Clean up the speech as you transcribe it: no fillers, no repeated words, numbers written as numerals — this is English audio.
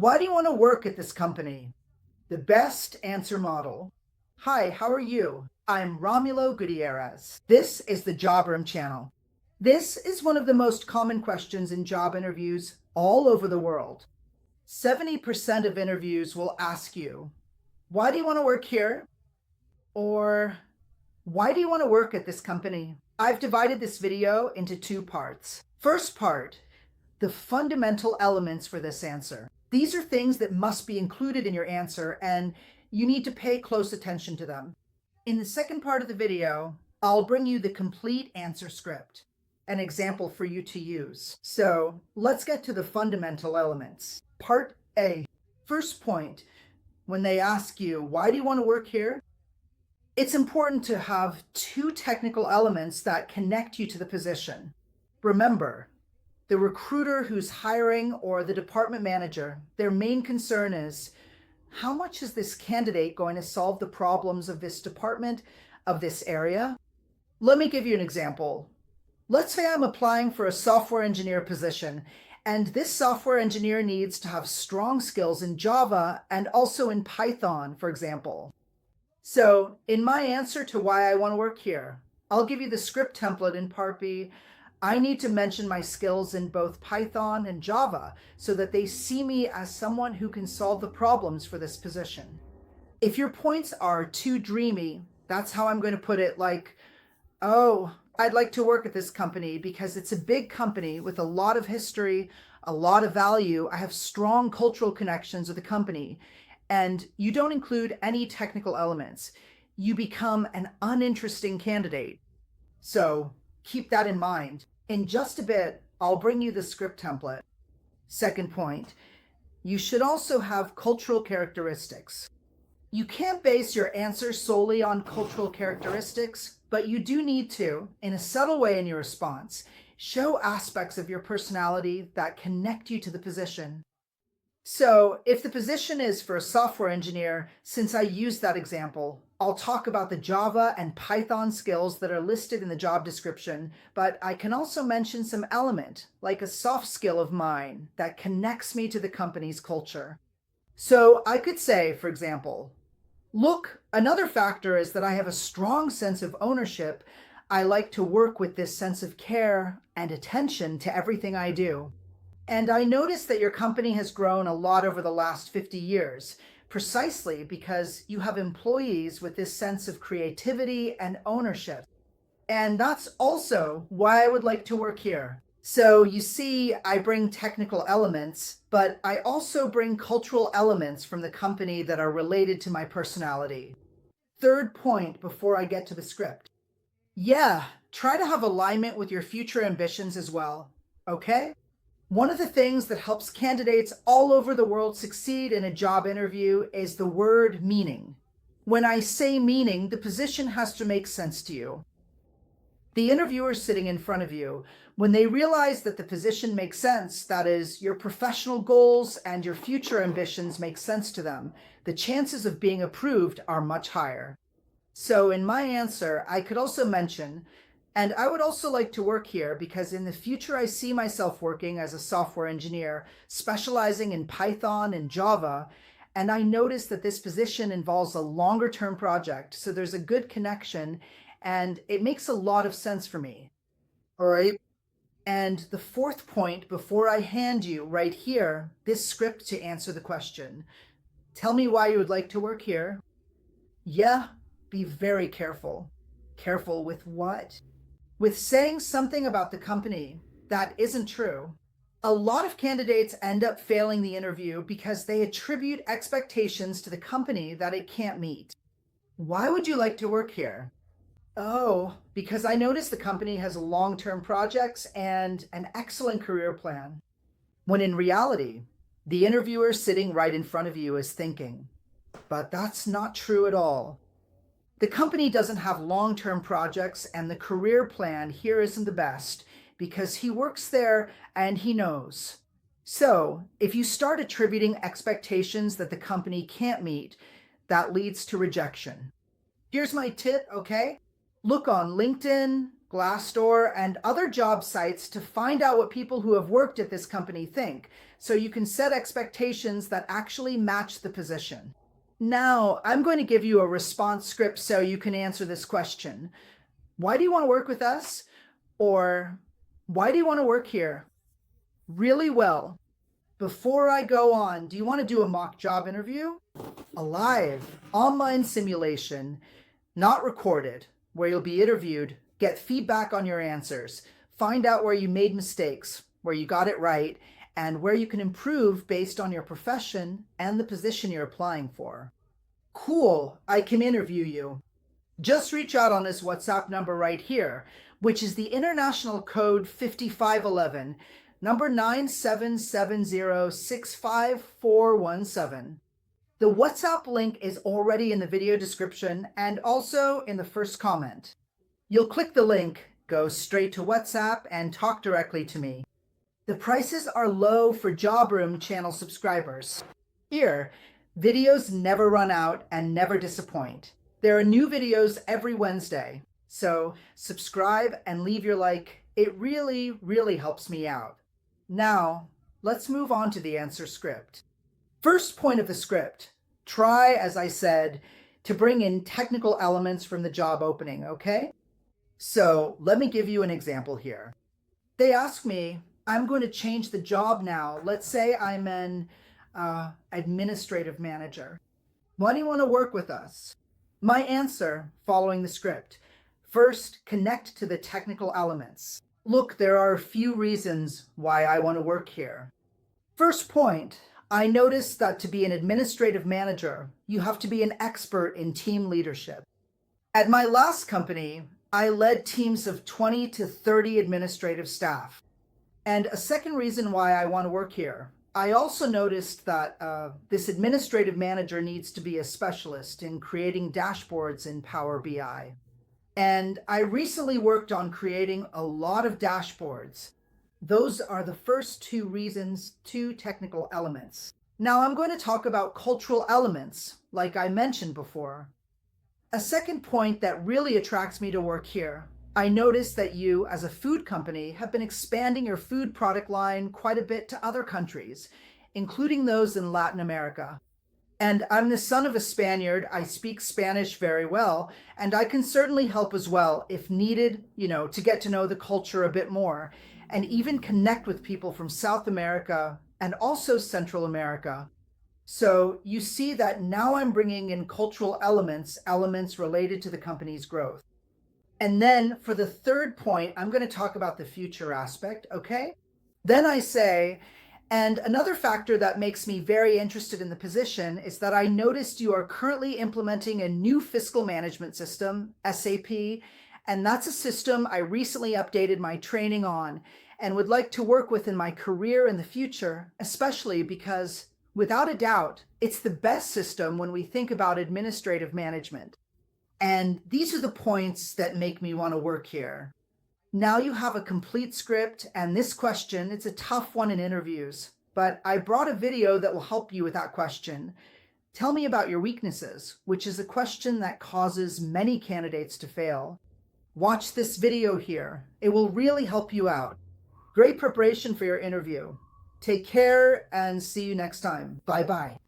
Why do you want to work at this company? The best answer model. Hi, how are you? I'm Romulo Gutierrez. This is the Job Room channel. This is one of the most common questions in job interviews all over the world. 70% of interviews will ask you, why do you want to work here? Or why do you want to work at this company? I've divided this video into two parts. First part, the fundamental elements for this answer. These are things that must be included in your answer, and you need to pay close attention to them. In the second part of the video, I'll bring you the complete answer script, an example for you to use. So let's get to the fundamental elements. Part A. First point, when they ask you, why do you want to work here? It's important to have two technical elements that connect you to the position. Remember, the recruiter who's hiring or the department manager, their main concern is, how much is this candidate going to solve the problems of this department, of this area? Let me give you an example. Let's say I'm applying for a software engineer position, and this software engineer needs to have strong skills in Java and also in Python, for example. So in my answer to why I want to work here, I'll give you the script template in Part B. I need to mention my skills in both Python and Java so that they see me as someone who can solve the problems for this position. If your points are too dreamy, that's how I'm going to put it, like, oh, I'd like to work at this company because it's a big company with a lot of history, a lot of value. I have strong cultural connections with the company. And you don't include any technical elements. You become an uninteresting candidate. So keep that in mind. In just a bit, I'll bring you the script template. Second point, you should also have cultural characteristics. You can't base your answer solely on cultural characteristics, but you do need to, in a subtle way in your response, show aspects of your personality that connect you to the position. So if the position is for a software engineer, since I used that example, I'll talk about the Java and Python skills that are listed in the job description, but I can also mention some element, like a soft skill of mine, that connects me to the company's culture. So I could say, for example, look, another factor is that I have a strong sense of ownership. I like to work with this sense of care and attention to everything I do. And I noticed that your company has grown a lot over the last 50 years, precisely because you have employees with this sense of creativity and ownership. And that's also why I would like to work here. So you see, I bring technical elements, but I also bring cultural elements from the company that are related to my personality. Third point before I get to the script. Yeah, try to have alignment with your future ambitions as well, okay? One of the things that helps candidates all over the world succeed in a job interview is the word meaning. When I say meaning, the position has to make sense to you. The interviewer sitting in front of you, when they realize that the position makes sense, that is, your professional goals and your future ambitions make sense to them, the chances of being approved are much higher. So in my answer, I could also mention, and I would also like to work here because in the future I see myself working as a software engineer, specializing in Python and Java, and I noticed that this position involves a longer term project, so there's a good connection, and it makes a lot of sense for me. All right. And the fourth point before I hand you right here, this script to answer the question. Tell me why you would like to work here. Yeah, be very careful. Careful with what? With saying something about the company that isn't true. A lot of candidates end up failing the interview because they attribute expectations to the company that it can't meet. Why would you like to work here? Oh, because I noticed the company has long-term projects and an excellent career plan. When in reality, the interviewer sitting right in front of you is thinking, but that's not true at all. The company doesn't have long-term projects, and the career plan here isn't the best because he works there and he knows. So if you start attributing expectations that the company can't meet, that leads to rejection. Here's my tip, okay? Look on LinkedIn, Glassdoor, and other job sites to find out what people who have worked at this company think, so you can set expectations that actually match the position. Now, I'm going to give you a response script so you can answer this question. Why do you want to work with us? Or, why do you want to work here? Really well. Before I go on, do you want to do a mock job interview? A live, online simulation, not recorded, where you'll be interviewed, get feedback on your answers, find out where you made mistakes, where you got it right, and where you can improve based on your profession and the position you're applying for. Cool, I can interview you. Just reach out on this WhatsApp number right here, which is the international code 5511, number 977065417. The WhatsApp link is already in the video description and also in the first comment. You'll click the link, go straight to WhatsApp, and talk directly to me. The prices are low for Job Room channel subscribers. Here, videos never run out and never disappoint. There are new videos every Wednesday, so subscribe and leave your like. It really, really helps me out. Now, let's move on to the answer script. First point of the script, try, as I said, to bring in technical elements from the job opening, okay? So let me give you an example here. They ask me, I'm going to change the job now. Let's say I'm an administrative manager. Why do you want to work with us? My answer, following the script, first, connect to the technical elements. Look, there are a few reasons why I want to work here. First point, I noticed that to be an administrative manager, you have to be an expert in team leadership. At my last company, I led teams of 20 to 30 administrative staff. And a second reason why I want to work here, I also noticed that this administrative manager needs to be a specialist in creating dashboards in Power BI. And I recently worked on creating a lot of dashboards. Those are the first two reasons, two technical elements. Now I'm going to talk about cultural elements, like I mentioned before. A second point that really attracts me to work here, I noticed that you, as a food company, have been expanding your food product line quite a bit to other countries, including those in Latin America. And I'm the son of a Spaniard. I speak Spanish very well, and I can certainly help as well if needed, to get to know the culture a bit more, and even connect with people from South America and also Central America. So you see that now I'm bringing in cultural elements related to the company's growth. And then for the third point, I'm going to talk about the future aspect, okay? Then I say, and another factor that makes me very interested in the position is that I noticed you are currently implementing a new fiscal management system, SAP, and that's a system I recently updated my training on and would like to work with in my career in the future, especially because, without a doubt, it's the best system when we think about administrative management. And these are the points that make me want to work here. Now you have a complete script, and this question, it's a tough one in interviews, but I brought a video that will help you with that question. Tell me about your weaknesses, which is a question that causes many candidates to fail. Watch this video here. It will really help you out. Great preparation for your interview. Take care and see you next time. Bye-bye.